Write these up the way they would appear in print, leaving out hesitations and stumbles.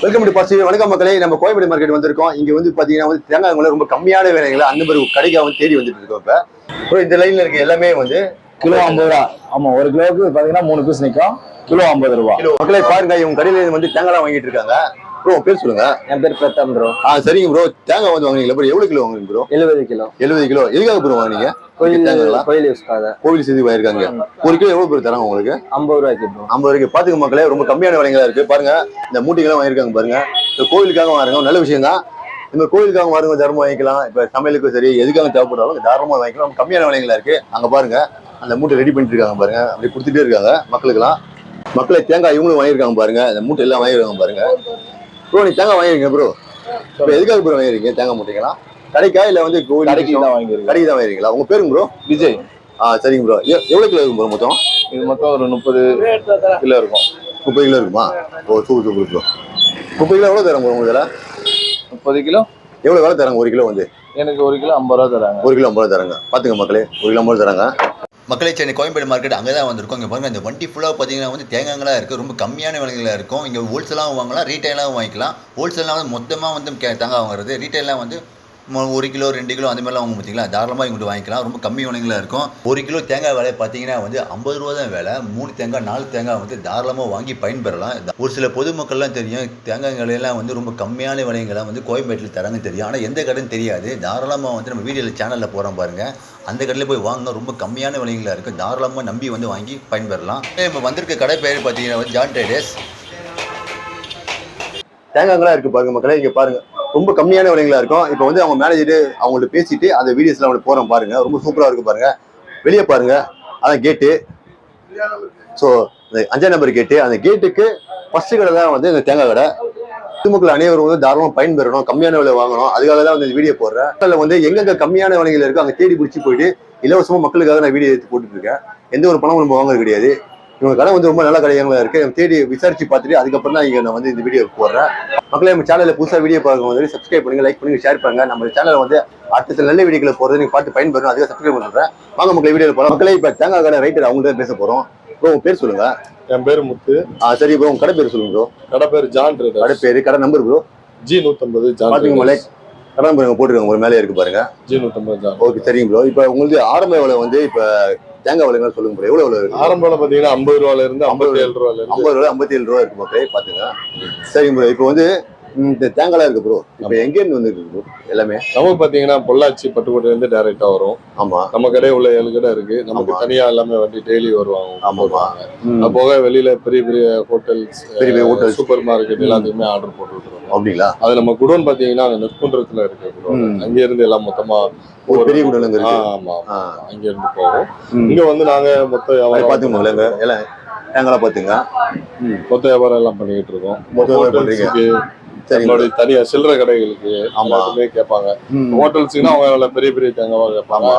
Welcome to positive. வணக்கம் மக்களே, நம்ம கோயம்பேடு மார்க்கெட் வந்திருக்கோம். இங்க வந்து பாத்தீங்கன்னா வந்து தேங்காய் ரொம்ப கம்மியான விலைகளை அந்த மாதிரி கடைக்காக வந்து தேடி வந்துட்டு இருக்கோம். இப்போ இந்த லைன்ல இருக்க எல்லாமே வந்து கிலோ 50 ரூபா. ஆமா, ஒரு கிலோவுக்கு பாத்தீங்கன்னா 3 பீஸ் நிற்கும். கிலோ 50 ரூபா. மக்களே பாருங்க, இவங்க கடையில வந்து தேங்காய் வாங்கிட்டு இருக்காங்க. ப்ரோ பேர் சொல்லுங்க. என் பேர் பிரதாப் ப்ரோ. சரிங்க ப்ரோ. தேங்காய் வந்து வாங்குறீங்களா ப்ரோ? எவ்வளவு கிலோ வாங்குறீங்க ப்ரோ? 70 கிலோ. 70 கிலோ எதுக்காக ப்ரோ வாங்குறீங்க? கோயில் யூஸ்க்காக. கோவில் செய்து வாங்கிருக்காங்க. ஒரு கிலோ எவ்வளவு பேர் தராங்க உங்களுக்கு? 50 ரூபாய்க்கு ப்ரோ. 50 ரூபாய்க்கு. பாத்துக்க மக்களே, ரொம்ப கம்மியான விலைங்களா இருக்கு. பாருங்க, இந்த மூட்டைகள்லாம் வாங்கிருக்காங்க பாருங்க. இந்த கோவிலுக்காக வாங்குறாங்க, நல்ல விஷயம் தான். இந்த கோவிலுக்காக வாருங்க, தர்மம் வாங்கிக்கலாம். இப்ப சமையலுக்கும் சரி, எதுக்காக தேவைப்படுறாலும் தாராளமா வாங்கிக்கலாம். கம்மியான விலைங்களா இருக்கு. அங்க பாருங்க, அந்த மூட்டை ரெடி பண்ணிட்டு இருக்காங்க பாருங்க. அப்படி கொடுத்துட்டே இருக்காங்க மக்களுக்கெல்லாம். மக்களை தேங்காய் இவங்களும் வாங்கிருக்காங்க பாருங்க. அந்த மூட்டை எல்லாம் வாங்கிருக்காங்க பாருங்க. ப்ரோ நீ தேங்காய் வாங்கிருக்கீங்க ப்ரோ? இப்போ எதுக்காக ப்ரோ வாங்கிருக்கீங்க தேங்காய் மூட்டைங்களா? கடைக்கா இல்ல வந்து கடைக்கு தான் வாங்கிருக்கீங்க? கடைக்கு தான் வாங்கிருக்கீங்களா? உங்க பேருங்க ப்ரோ? விஜய். சரிங்க ப்ரோ. எவ்வளவு கிலோ இருக்கும் ப்ரோ மொத்தம்? இது மொத்தம் ஒரு 30 கிலோ இருக்கும். 30 கிலோ இருக்குமா? ஓ சூப்பர் ப்ரோ. 30 கிலோ எவ்வளவு தராங்க ப்ரோ உங்களுக்கு? 30 கிலோ எவ்வளவு வேலை தராங்க? ஒரு கிலோ வந்து எனக்கு 1 கிலோ 50 ரூபா தராங்க. 1 கிலோ 50 ரூபா தராங்க. பாத்துங்க மக்களே, 1 கிலோ 50 தராங்க. மக்களே, சென்னை கோயம்பேடு மார்க்கெட் அங்கே தான் வந்திருக்கோம். இங்கே பாருங்கள், இந்த வண்டி ஃபுல்லாக பார்த்தீங்கன்னா வந்து தேங்காய்களாக இருக்குது. ரொம்ப கம்மியான விலைகளாக இருக்கும். இங்கே ஹோல்சேலாகவும் வாங்கலாம், ரீட்டைலாகவும் வாங்கிக்கலாம். ஹோல்சேலாக வந்து மொத்தமாக வந்து தேங்காய் வாங்குறது, ரீட்டைலாக வந்து 1 கிலோ 2 கிலோ அந்த மாதிரிலாம் வாங்க பார்த்தீங்களா, தாராளமாக இங்கிட்டு வாங்கிக்கலாம். ரொம்ப கம்மி விலைகளாக இருக்கும். 1 கிலோ தேங்காய் விலை பார்த்தீங்கன்னா வந்து 50 ரூபா தான் விலை. 3 தேங்காய் 4 தேங்காய் வந்து தாராளமாக வாங்கி பயன்பெறலாம். ஒரு சில பொதுமக்கள்லாம் தெரியும் தேங்காய் விலையெல்லாம் வந்து ரொம்ப கம்மியான விலைகளை வந்து கோயம்பேட்டில் தராங்க தெரியும். ஆனால் எந்த கடைன்னு தெரியாது. தாராளமாக வந்து நம்ம வீடியோவில் சேனலில் போகிறோம் பாருங்கள், அந்த கடையில் போய் வாங்க. ரொம்ப கம்மியான விலைகளாக இருக்குது. தாராளமாக நம்பி வந்து வாங்கி பயன்பெறலாம். இப்போ வந்திருக்க கடை பேர் பார்த்தீங்கன்னா வந்து ஜான் ட்ரேடர்ஸ். தேங்காய்களாக இருக்குது பாருங்க மக்களே. இங்கே பாருங்க, ரொம்ப கம்மியான விலைங்களா இருக்கும். இப்போ வந்து அவங்க மேனேஜர் அவங்கள்ட்ட பேசிட்டு அந்த வீடியோஸ்லாம் அவங்களுக்கு போகிறோம் பாருங்க. ரொம்ப சூப்பராக இருக்கு பாருங்க. வெளியே பாருங்க, அதான் கேட்டு. ஸோ இந்த 5ஆம் நம்பர் கேட்டு, அந்த கேட்டுக்கு ஃபர்ஸ்ட் கடை தான் வந்து இந்த தேங்காய் கடை. பொதுமக்கள் அனைவரும் வந்து தாராளமாக பயன்பெறணும், கம்மியான விலை வாங்கணும். அதுக்காக தான் வந்து இந்த வீடியோ போடுறேன். அதில் வந்து எங்கெங்க கம்மியான விலைகள் இருக்கோ அங்கே தேடி பிடிச்சி போயிட்டு இலவசமாக மக்களுக்காக நான் வீடியோ எடுத்து போட்டுட்டு இருக்கேன். எந்த ஒரு பணமும் நம்ம வாங்குறது கிடையாது. இவங்க கடை வந்து ரொம்ப நல்ல கடைகளா இருக்கு. தேடி விசாரிச்சு பார்த்துட்டு அதுக்கப்புறம் தான் இங்க நான் வந்து இந்த வீடியோ போடுறேன். மக்களே, நம்ம சேனல்ல புதுசா வீடியோ பார்க்க வந்து சப்ஸ்கிரைப் பண்ணுங்க, லைக் பண்ணுங்க, ஷேர் பண்ணுங்க. நம்ம சேனல் வந்து அடுத்த நல்ல வீடியோக்களை போறது நீங்க பார்த்து பயன்பெறணும். அதுக்காக சப்ஸ்கிரைப் பண்றேன். வாங்க மக்களே, வீடியோ போறோம். மக்களே, இப்ப தேங்காய் கடை ரைட்டர் அவங்கள்ட்ட பேச போறோம். ப்ரோ உங்க பேர் சொல்லுங்க. என் பேரு முத்து. சரி ப்ரோ, உங்க கடை பேர் சொல்லுங்க ப்ரோ. கடை பேர் ஜான் ட்ரேடர்ஸ். கடை பேரு, கடை நம்பர் ப்ரோ? G150 John. பாத்தீங்களா, கடை நம்பர் போட்டுருக்காங்க ஒரு மேலே இருக்கு பாருங்க. G150 John. ஓகே, சரிங்க ப்ரோ. இப்ப உங்களுக்கு ஆரம்ப விலை வந்து இப்ப தேங்காய் விலைங்க சொல்லுங்க ப்ரோ. எவ்வளவு விலை? ஆரம்ப விலை பாத்தீங்கன்னா 50 ரூபாயில இருந்து 57 ரூபாயில இருந்து 50 ரூபாய் 57 ரூபாய் இருக்கு மக்களே, பாத்துங்க. சரிங்க ப்ரோ. இப்போ வந்து இந்த தேங்காய் இருக்கு ப்ரோ. இப்போ எங்க இருந்து வந்துருக்கு ப்ரோ? எல்லாமே நமக்கு பாத்தீங்கன்னா பொள்ளாச்சி பட்டுக்கோட்டையில இருந்து டைரக்டா வரும். ஆமா, நம்ம கடை உள்ள 7 கடை இருக்கு. நமக்கு தனியா எல்லாமே வண்டி டெய்லி வருவாங்க. ஆமாமா. அது போக வெளியில பெரிய பெரிய ஹோட்டல்ஸ், பெரிய ஹோட்டல், சூப்பர் மார்க்கெட் எல்லாத்துக்குமே ஆர்டர் போட்டு விட்டுருவோம். அப்படிங்களா? அது நம்ம குடோன் பாத்தீங்கன்னா நெற்குன்றத்துல இருக்கு குடோன். அங்க இருந்து எல்லாம் மொத்தமா ஒரு பெரிய குடோன் இருக்கு. ஆமா, அங்க இருந்து போவோம். இங்க வந்து நாங்க மொத்த வியாபாரம் பாத்துக்கோங்க. எல்லாம் தேங்காய் பாத்துங்க, மொத்த வியாபாரம் எல்லாம் பண்ணிட்டு இருக்கோம். மொத்த தனியா சில்லறை கடைகளுக்கு எல்லாத்துமே கேட்பாங்க. ஹோட்டல்ஸ்க்குன்னா அவங்க பெரிய பெரிய தேங்காவா கேட்பாங்க.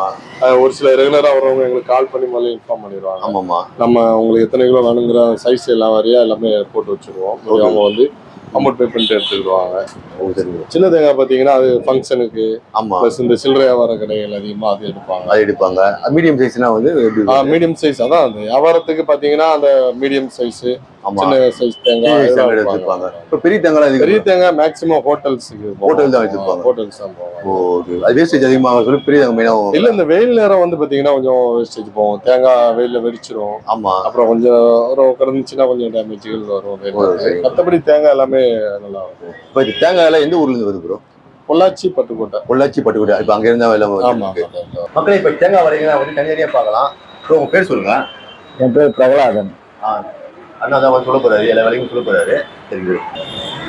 ஒரு சில ரெகுலரா வரவங்க எங்களுக்கு கால் பண்ணி முதல்ல இன்ஃபார்ம் பண்ணிடுவாங்க. ஆமாமா, நம்ம உங்களுக்கு எத்தனை கிலோ வேணுங்கிற சைஸ் எல்லாம் வரையா எல்லாமே போட்டு வச்சிருவோம். அவங்க வந்து அமௌண்ட் பே பண்ணிட்டு எடுத்துக்கிடுவாங்க. சின்ன தேங்காய் பாத்தீங்கன்னா அது ஃபங்க்ஷனுக்கு, பிளஸ் இந்த சில்லறை வியாபார கடைகள் அதிகமா அது எடுப்பாங்க. மீடியம் சைஸ்னா வந்து மீடியம் சைஸ், அதான் அந்த வியாபாரத்துக்கு பாத்தீங்கன்னா அந்த மீடியம் சைஸ், சின்ன சைஸ் தேங்காய் எடுப்பாங்க. இப்போ பெரிய தேங்காய் மேக்ஸிமம் ஹோட்டல் தான் வச்சிருப்பாங்க. ஹோட்டல்ஸ் தான் போவாங்க. அது வேஸ்டேஜ் அதிகமாக சொல்லி பெரிய தேங்காய் இல்ல. இந்த வெயில் நேரம் வந்து பாத்தீங்கன்னா கொஞ்சம் வேஸ்டேஜ் போகும். தேங்காய் வெயில வெடிச்சிரும். ஆமா, அப்புறம் கொஞ்சம் கிடந்துச்சுன்னா கொஞ்சம் டேமேஜ்கள் வரும். மற்றபடி தேங்காய் எல்லாமே நல்லா இருக்கும். இப்போ தேங்காய் எல்லாம் எந்த ஊர்ல இருந்து வருது ப்ரோ? பொள்ளாச்சி பட்டுக்கோட்டை. இப்போ அங்க இருந்தா எல்லாம் மக்களே. இப்ப தேங்காய் வரைக்கும் வந்து தனித்தனியா பார்க்கலாம். ப்ரோ உங்க பேர் சொல்லுங்க. என் பேர் பிரகலாதன். அண்ணா தான் சொல்ல போறாரு, எல்லா வேலையும் சொல்ல போறாரு. சரி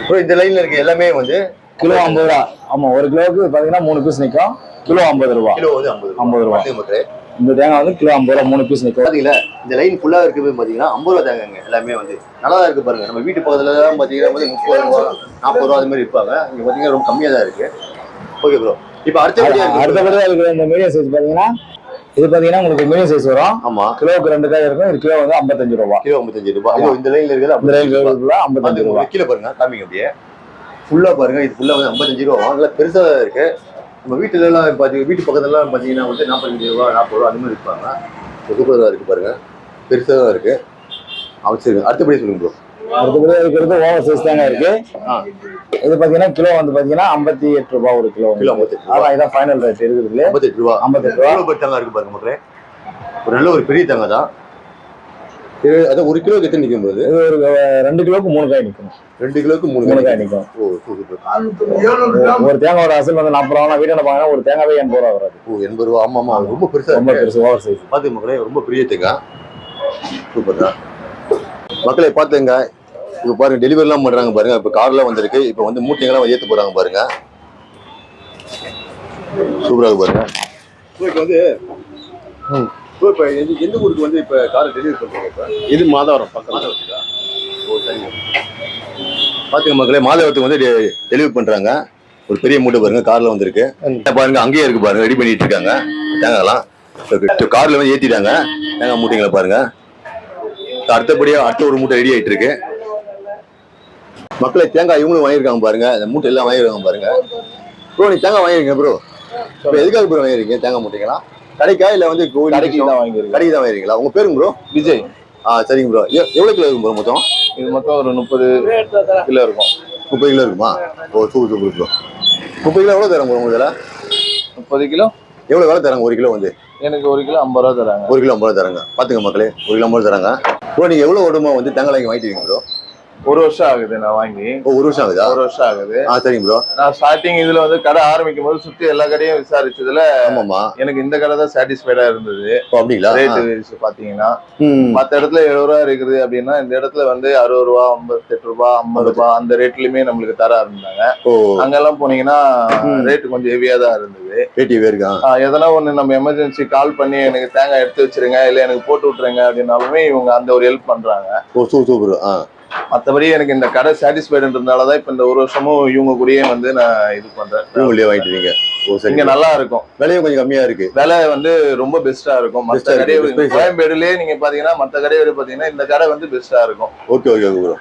ப்ரோ, இந்த லைன்ல இருக்க எல்லாமே வந்து கிலோ 50 ரூபா. ஆமா, ஒரு கிலோவுக்கு பாத்தீங்கன்னா 3 பீஸ் நிற்கும். கிலோ 50 ரூபா. கிலோ வந்து 50 ரூபா. இந்த தேங்காய் வந்து கிலோ 50 ரூபா 3 பீஸ் நிற்கும். பாத்தீங்களா, இந்த லைன் ஃபுல்லா இருக்குது பாத்தீங்கன்னா 50 ரூபா தேங்காய்ங்க. எல்லாமே வந்து நல்லா தான் இருக்கு பாருங்க. நம்ம வீட்டு பக்கத்துல தான் பாத்தீங்கன்னா வந்து 30 ரூபா 40 ரூபா அது மாதிரி இருப்பாங்க. இங்க பாத்தீங்கன்னா ரொம்ப கம்மியா தான் இருக்கு. Okay bro. இப்போ அடுத்தபடியா இருக்கிற இந்த மீடியம் சைஸ் பாத்தீங்கன்னா இது பாத்தீங்கன்னா உங்களுக்கு மீடியம் சைஸ் வரும். ஆமா, கிலோவுக்கு 2 காய் இருக்கும். இது கிலோ வந்து 55 ரூபா. கிலோ 55 ரூபா. இந்த லைன்ல இருக்குது 55 ரூபா. கீழே பாருங்க, காமிங்க அப்படியே ஃபுல்லா பாருங்க. இது ஃபுல்லா வந்து 55 ரூபா. நல்லா பெருசா தான் இருக்கு. நம்ம வீட்டுல எல்லாம் பாத்தீங்கன்னா வீட்டு பக்கத்துல எல்லாம் பாத்தீங்கன்னா வந்து 45 ரூபா 40 ரூபா அந்த மாதிரி இருப்பாங்க. சூப்பரா இருக்கு பாருங்க, பெருசா தான் இருக்கு. அவசியம். அடுத்தபடி சொல்லுங்க ப்ரோ. அடுத்தபடி இருக்கிறது ஓவர் சைஸ் தாங்க இருக்கு. இது பாத்தீங்கன்னா கிலோ வந்து பாத்தீங்கன்னா 58 ரூபாய் ஒரு கிலோ. கிலோ 58. அதான் இதான் ஃபைனல் ரேட் இருக்குது. 58 ரூபா. 58 ரூபா. எவ்வளவு தேங்காய் இருக்கு பாருங்க மக்களே. ஒரு நல்ல ஒரு பெரிய தேங்காய் தான். அதான் ஒரு கிலோக்கு எத்தனை நிற்கும் போது? இது ஒரு 2 கிலோக்கு 3 காய் நிற்கும். 2 கிலோக்கு 3 காய் நிற்கும். ஓ சூப்பர். ஒரு தேங்காய் ஒரு அசல் வந்து 40 ரூபா. வீட்டில் பாங்க ஒரு தேங்காவே 80 ரூபா வராது. ஓ 80 ரூபா. ஆமா ஆமா ரொம்ப பெருசா, ரொம்ப பெருசு ஓவர் சைஸ். பாத்து மக்களே ரொம்ப பெரிய தேங்காய். சூப்பர் தான் மக்களே. பாத்துங்க இப்போ பாருங்க டெலிவரிலாம் பண்றாங்க பாருங்க. இப்போ கார்லாம் வந்திருக்கு. இப்போ வந்து மூட்டைங்கெல்லாம் ஏற்ற போறாங்க பாருங்க. சூப்பரா இருக்கு பாருங்க. இப்போ வந்து இப்போ எந்த ஊருக்கு வந்து இப்போ காரை டெலிவரி பண்றீங்க? இப்போ இது மாதவரம் பக்கம். மாதவரத்துக்கா? ஓ சரிங்க. பாத்துங்க மக்களே மாதவரத்துக்கு வந்து டெலிவரி பண்றாங்க. ஒரு பெரிய மூட்டை பாருங்க கார்ல வந்திருக்கு. பாருங்க அங்கேயே இருக்கு பாருங்க, ரெடி பண்ணிட்டு இருக்காங்க தேங்காய்லாம். கார்ல வந்து ஏத்திட்டாங்க தேங்காய் மூட்டைங்களை பாருங்க. அடுத்தபடியா அடுத்த ஒரு மூட்டை ரெடி ஆயிட்டு இருக்கு மக்களே. தேங்காய் இவங்களும் வாங்கியிருக்காங்க பாருங்க. இந்த மூட்டை எல்லாம் வாங்கிருக்காங்க பாருங்க. ப்ரோ நீ தேங்காய் வாங்கிருக்கீங்க ப்ரோ. இப்போ எதுக்காக ப்ரோ வாங்கிருக்கீங்க தேங்காய் மூட்டைங்களா? கடைக்கா இல்ல வந்து கோவில்? கடைக்கு தான் வாங்கிருக்கேன். கடைக்கு தான் வாங்கிருக்கீங்களா? உங்க பேருங்க ப்ரோ? விஜய். சரிங்க ப்ரோ. எவ்வளவு கிலோ இருக்கும் ப்ரோ மொத்தம்? இது மொத்தம் ஒரு 30 கிலோ இருக்கும். 30 கிலோ இருக்குமா? ஓ சூப்பர் சூப்பர் ப்ரோ. 30 கிலோ எவ்வளவு தராங்க ப்ரோ உங்களுக்கு? 30 கிலோ எவ்வளவு வேலை தராங்க ஒரு கிலோ வந்து? எனக்கு 1 கிலோ 50 ரூபா தராங்க. 1 கிலோ 50 ரூபா தராங்க. பாத்துங்க மக்களே 1 கிலோ 50 ரூபா தராங்க. ப்ரோ நீங்க எவ்வளவு வருடமா வந்து தேங்காய் வாங்கி வாங்கிட்டீங்க ப்ரோ? 1 வருஷம் ஆகுது நான் வாங்கி. 1 வருஷம் ஆகுதா? 1 வருஷம் ஆகுது. சரிங்க ப்ரோ. நான் ஸ்டார்டிங் இதுல வந்து கடை ஆரம்பிக்கும் போது சுத்தி எல்லா கடையும் விசாரிச்சதுல ஆமாமா எனக்கு இந்த கடை தான் சாட்டிஸ்ஃபைடா இருந்தது. அப்படிங்களா? ரேட்டு பாத்தீங்கன்னா மத்த இடத்துல 70 ரூபா இருக்குது அப்படின்னா இந்த இடத்துல வந்து 60 ரூபா 58 ரூபா 50 ரூபாய் அந்த ரேட்லயுமே நம்மளுக்கு தர இருந்தாங்க. அங்கெல்லாம் போனீங்கன்னா ரேட்டு கொஞ்சம் ஹெவியா தான் இருந்தது. எதனா ஒண்ணு நம்ம எமர்ஜென்சி கால் பண்ணி எனக்கு தேங்காய் எடுத்து வச்சிருங்க இல்ல எனக்கு போட்டு விட்டுருங்க அப்படின்னாலுமே இவங்க அந்த ஒரு ஹெல்ப் பண்றாங்க. மற்றபடி எனக்கு இந்த கடை சாட்டிஸ்ஃபைடுன்றதுனாலதான் இப்ப இந்த 1 வருஷமும் இவங்க கூடயே வந்து நான் இது பண்றேன். இங்க நல்லா இருக்கும். விலையும் கொஞ்சம் கம்மியா இருக்கு. விலை வந்து ரொம்ப பெஸ்டா இருக்கும். மற்ற கடை கோயம்பேடுலயே நீங்க பாத்தீங்கன்னா மற்ற கடையை பாத்தீங்கன்னா இந்த கடை வந்து பெஸ்டா இருக்கும். Okay okay bro.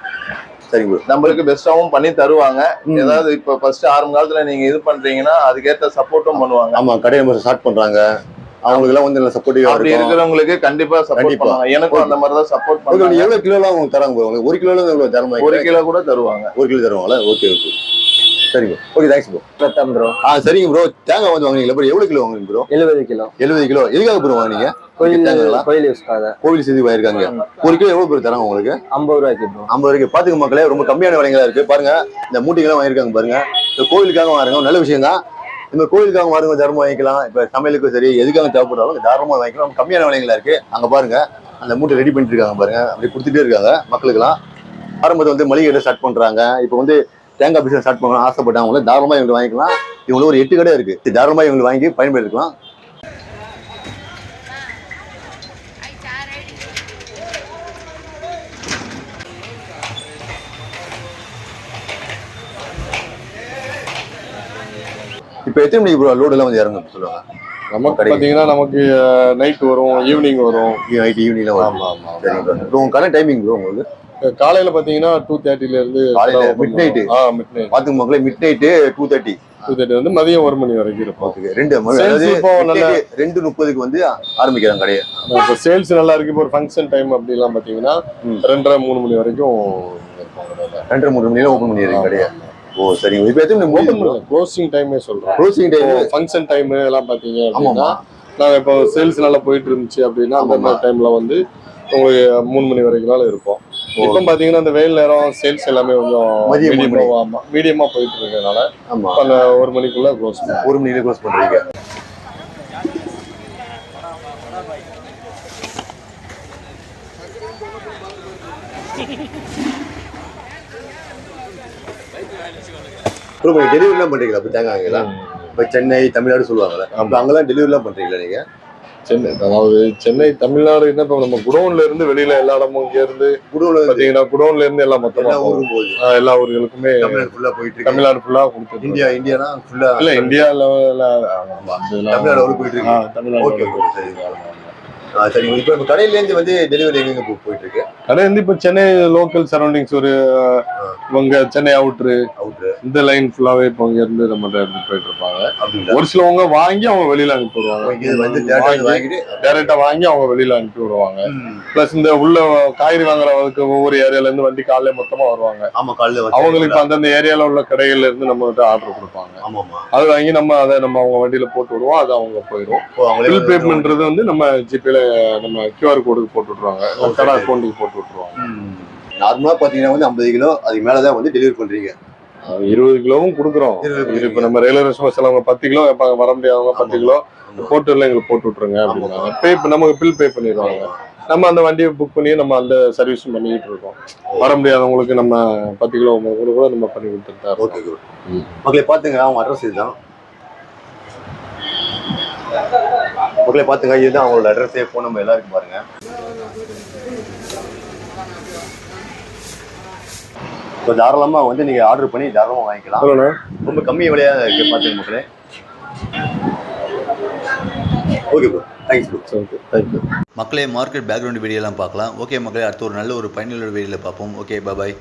சரிங்க ப்ரோ. நம்மளுக்கு பெஸ்டாவும் பண்ணி தருவாங்க. ஏதாவது இப்ப ஃபர்ஸ்ட் ஆரம்ப காலத்துல நீங்க இது பண்றீங்கன்னா அதுக்கேற்ற சப்போர்ட்டும் பண்ணுவாங்க. ஆமா கடையை நம்ம ஸ்டார்ட் பண்றாங்க. அவங்களுக்கு எல்லாம் வந்து நல்ல சப்போர்ட்டிவா அப்படி இருக்கிறவங்களுக்கு கண்டிப்பா சப்போர்ட் பண்ணுவாங்க. எனக்கும் அந்த மாதிரி தான் சப்போர்ட் பண்ணுவாங்க. எவ்வளவு கிலோ எல்லாம் அவங்க தராங்க? 1 கிலோல இருந்து எவ்வளவு தரமா? 1 கிலோ கூட தருவாங்க. 1 கிலோ தருவாங்களா? ஓகே ஓகே சரிங்க. Okay thanks bro. ப்ரோ. சரிங்க ப்ரோ. தேங்காய் வந்து வாங்குனீங்களா ப்ரோ? எவ்வளவு கிலோ வாங்குனீங்க ப்ரோ? 70 கிலோ. 70 கிலோ எதுக்காக ப்ரோ வாங்குனீங்க? கோயில் யூஸ்க்காக. கோவில் செய்து வாங்கிருக்காங்க. 1 கிலோ எவ்வளவு ப்ரோ தராங்க உங்களுக்கு? 50 ரூபாய்க்கு ப்ரோ. 50 ரூபாய்க்கு. பாத்துக்க மக்களே ரொம்ப கம்மியான விலைங்களா இருக்கு பாருங்க. இந்த மூட்டைகள்லாம் வாங்கிருக்காங்க பாருங்க. இந்த கோவிலுக்காக வாங்குறாங்க. நல்ல விஷயம் தான். இந்த கோவிலுக்காக வாருங்க தரமா வாங்கிக்கலாம். இப்ப சமையலுக்கும் சரி எதுக்காக தேவைப்படுறாலும் தாராளமா வாங்கிக்கலாம். கம்மியான விலைங்களா இருக்கு. அங்க பாருங்க அந்த மூட்டை ரெடி பண்ணிட்டு இருக்காங்க பாருங்க. அப்படி கொடுத்துட்டே இருக்காங்க மக்களுக்கெல்லாம். ஆரம்பத்தில் வந்து மளிகை கடை ஸ்டார்ட் பண்றாங்க. இப்போ வந்து தேங்காய் பிசினஸ் ஸ்டார்ட் பண்ணணும் ஆசைப்பட்டவங்கள தாராளமா இவங்க வாங்கிக்கலாம். இவங்களுக்கு ஒரு 8 கடை இருக்கு. தாராளமா இவங்க வாங்கி பயன்படுத்திக்கலாம். இப்போ எத்தனை மணிக்கு ப்ரோ லோடு எல்லாம் வந்து இறங்க சொல்லுவாங்க? நமக்கு பாத்தீங்கன்னா நமக்கு நைட் வரும், ஈவினிங் வரும். நைட் ஈவினிங்ல வரும். ஆமா ஆமா. சரிங்க ப்ரோ. இப்போ உங்க கடை டைமிங் ப்ரோ உங்களுக்கு? காலையில பாத்தீங்கன்னா 2:30ல இருந்து காலையில மிட் நைட். Mid night. பாத்துங்க மக்களே மிட் நைட் 2:30. 2:30 வந்து மதியம் 1 மணி வரைக்கும் இருக்கும். 2:30க்கு வந்து ஆரம்பிக்கிறாங்க கடையை. இப்போ சேல்ஸ் நல்லா இருக்கு. இப்போ ஒரு ஃபங்க்ஷன் டைம் அப்படி எல்லாம் பாத்தீங்கன்னா 2:30-3 மணி வரைக்கும் 2:30-3 மணில ஓபன் பண்ணிடுறீங்க கடையை. ஓ சரிங்க. இப்போ எத்தனை மணி ஓபன் பண்ணலாம்? க்ளோசிங் டைமே சொல்றேன். க்ளோசிங் டைம் ஃபங்க்ஷன் டைம் எல்லாம் பாத்தீங்க அப்படின்னா நாங்க இப்போ சேல்ஸ் நல்லா போயிட்டு இருந்துச்சு அப்படின்னா அந்த டைம்ல வந்து உங்களுக்கு 3 மணி வரைக்கும் இருப்போம். இப்போ பாத்தீங்கன்னா இந்த வெயில் நேரம் சேல்ஸ் எல்லாமே கொஞ்சம் மீடியமா போயிட்டு இருக்கனால 1 மணிக்குள்ள க்ளோஸ் பண்ணுவோம். 1 மணில க்ளோஸ் பண்றீங்க. டெலிவரிலாம் பண்றீங்களா? அப்படி தேங்காய்ங்களா? இப்போ சென்னை தமிழ்நாடு சொல்லுவாங்கல்ல, அப்போ அங்கெல்லாம் டெலிவரிலாம் பண்றீங்களா நீங்க? சென்னை அதாவது சென்னை தமிழ்நாடு என்ன இப்போ நம்ம குடோன்ல இருந்து வெளியில எல்லா இடமும் இங்க இருந்து குடோன்ல பாத்தீங்கன்னா குடோன்ல இருந்து எல்லாம் மொத்தமா எல்லா ஊர்களுக்குமே தமிழ்நாடு ஃபுல்லா போயிட்டு இருக்கு. தமிழ்நாடு ஃபுல்லா கொடுத்து இந்தியானா ஃபுல்லா இல்ல இந்தியா லெவல்ல தமிழ்நாடு போயிட்டு இருக்கு. தமிழ்நாடு. ஓகே ஓகே சரி. சரிங்க. இப்போ கடையிலேருந்து வந்து டெலிவரி எங்கெங்க போயிட்டு இருக்கு? கடை வந்து இப்போ சென்னை லோக்கல் சரௌண்டிங்ஸ் ஒரு இவங்க சென்னை அவுட்ரு இந்த லைன் ஃபுல்லாவே இப்போ இங்க இருந்து நம்ம எடுத்து போயிட்டு இருப்பாங்க. ஒரு சிலவங்க வாங்கி அவங்க வெளியில அனுப்பி விடுவாங்க. டைரக்டா வாங்கி அவங்க வெளியில அனுப்பி விடுவாங்க. பிளஸ் இந்த உள்ள காய்கறி வாங்குறவங்களுக்கு ஒவ்வொரு ஏரியால இருந்து வண்டி காலையில மொத்தமா வருவாங்க. அவங்களுக்கு அந்தந்த ஏரியால உள்ள கடைகள்ல இருந்து நம்ம கிட்ட ஆர்டர் கொடுப்பாங்க. அது வாங்கி நம்ம அதை அவங்க வண்டியில போட்டு விடுவோம். அது அவங்க போயிடும். பில் பேமெண்ட்றது வந்து நம்ம ஜிபேல நம்ம QR கோடுக்கு போட்டு விட்டுருவாங்க. கடை அக்கௌண்ட்டுக்கு போட்டு விட்டுருவாங்க. நார்மலா பாத்தீங்கன்னா வந்து 50 கிலோ அதுக்கு மேலதான் வந்து டெலிவரி பண்றீங்க. 20 கிலோவும் கொடுக்குறோம். இப்ப நம்ம ரெகுலர் கஸ்டமர்ஸ் அவங்க 10 கிலோ வர முடியாதவங்க 10 கிலோ போட்டுல எங்களுக்கு போட்டு விட்டுருங்க அப்படின்னா நமக்கு பில் பே பண்ணிடுவாங்க. நம்ம அந்த வண்டியை புக் பண்ணி நம்ம அந்த சர்வீஸ் பண்ணிட்டு இருக்கோம். வர முடியாதவங்களுக்கு நம்ம 10 கிலோ கூட நம்ம பண்ணி கொடுத்துருக்கோம். மக்களை பாத்துங்க, அவங்க அட்ரஸ் இதுதான். மக்களை பாத்துங்க, இதுதான் அவங்களோட அட்ரஸ். போன் நம்பர் எல்லாம் இருக்கு பாருங்க. ஸோ தாராளமாக வந்து நீங்கள் ஆர்டர் பண்ணி தாராளமாக வாங்கிக்கலாம். ரொம்ப கம்மி விலையாக இருக்கு பார்த்துங்க மக்களே. Okay bro, thanks bro. Okay, thank you மக்களே. மார்க்கெட் பேக்ரவுண்ட் வீடியோலாம் பார்க்கலாம். ஓகே மக்களே, அடுத்த ஒரு நல்ல ஒரு பயனுள்ள வீடியோவில் பார்ப்போம். ஓகே, பாய்.